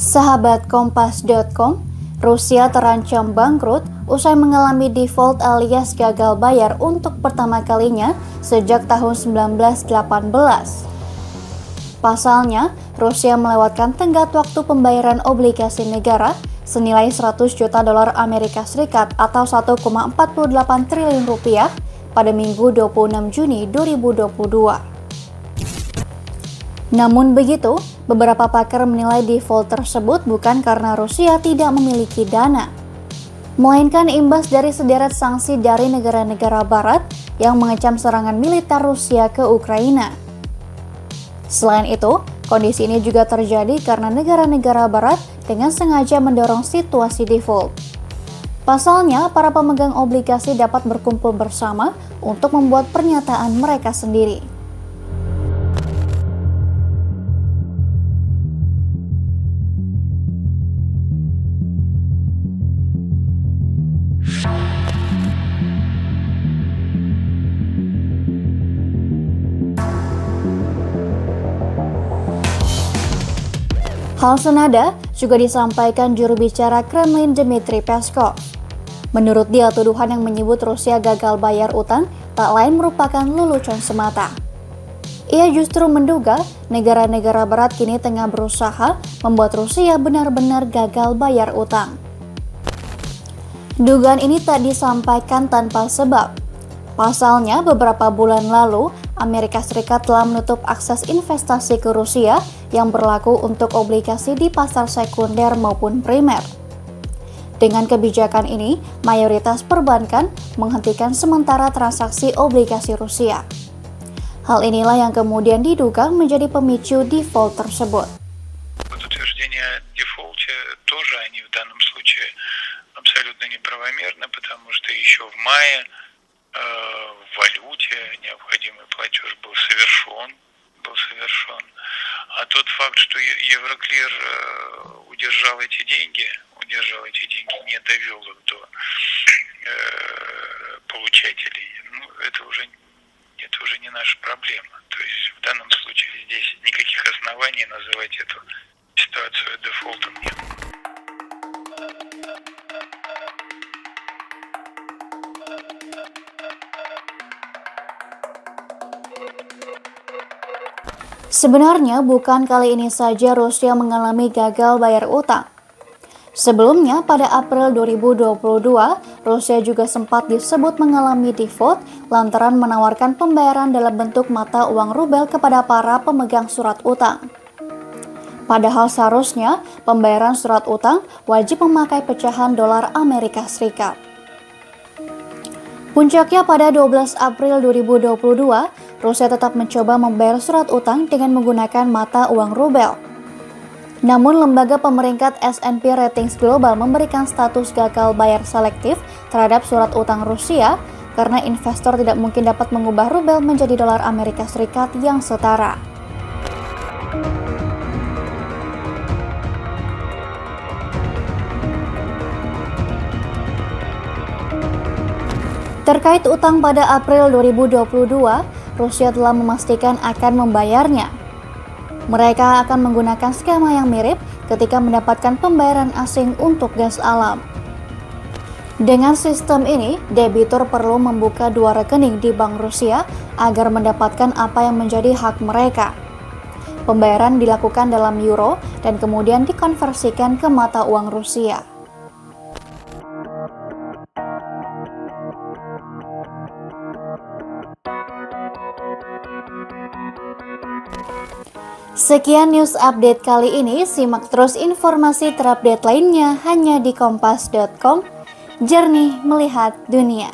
Sahabat Kompas.com, Rusia terancam bangkrut usai mengalami default alias gagal bayar untuk pertama kalinya sejak tahun 1918. Pasalnya, Rusia melewatkan tenggat waktu pembayaran obligasi negara senilai 100 juta dolar Amerika Serikat atau 1,48 triliun rupiah pada Minggu 26 Juni 2022. Namun begitu, beberapa pakar menilai default tersebut bukan karena Rusia tidak memiliki dana, melainkan imbas dari sederet sanksi dari negara-negara barat yang mengecam serangan militer Rusia ke Ukraina. Selain itu, kondisi ini juga terjadi karena negara-negara barat dengan sengaja mendorong situasi default. Pasalnya, para pemegang obligasi dapat berkumpul bersama untuk membuat pernyataan mereka sendiri. Hal senada juga disampaikan juru bicara Kremlin Dmitry Peskov. Menurut dia, tuduhan yang menyebut Rusia gagal bayar utang tak lain merupakan lelucon semata. Ia justru menduga negara-negara barat kini tengah berusaha membuat Rusia benar-benar gagal bayar utang. Dugaan ini tak disampaikan tanpa sebab. Pasalnya, beberapa bulan lalu, Amerika Serikat telah menutup akses investasi ke Rusia yang berlaku untuk obligasi di pasar sekunder maupun primer. Dengan kebijakan ini, mayoritas perbankan menghentikan sementara transaksi obligasi Rusia. Hal inilah yang kemudian diduga menjadi pemicu default tersebut. Утверждение о дефолте тоже они в данном случае абсолютно неправомерны, потому что еще в мае в валюте необходимый платеж был совершен. А тот факт, что Евроклир удержал эти деньги, не довел их до получателей, это уже не наша проблема. То есть в данном случае здесь никаких оснований называть эту ситуацию дефолтом нет. Sebenarnya bukan kali ini saja Rusia mengalami gagal bayar utang. Sebelumnya pada April 2022, Rusia juga sempat disebut mengalami default lantaran menawarkan pembayaran dalam bentuk mata uang rubel kepada para pemegang surat utang. Padahal seharusnya pembayaran surat utang wajib memakai pecahan dolar Amerika Serikat. Puncaknya pada 12 April 2022, Rusia tetap mencoba membayar surat utang dengan menggunakan mata uang rubel. Namun, lembaga pemeringkat S&P Ratings Global memberikan status gagal bayar selektif terhadap surat utang Rusia karena investor tidak mungkin dapat mengubah rubel menjadi dolar Amerika Serikat yang setara. Terkait utang pada April 2022, Rusia telah memastikan akan membayarnya. Mereka akan menggunakan skema yang mirip ketika mendapatkan pembayaran asing untuk gas alam. Dengan sistem ini, debitur perlu membuka dua rekening di Bank Rusia agar mendapatkan apa yang menjadi hak mereka. Pembayaran dilakukan dalam euro dan kemudian dikonversikan ke mata uang Rusia. Sekian news update kali ini, simak terus informasi terupdate lainnya hanya di Kompas.com, jernih melihat dunia.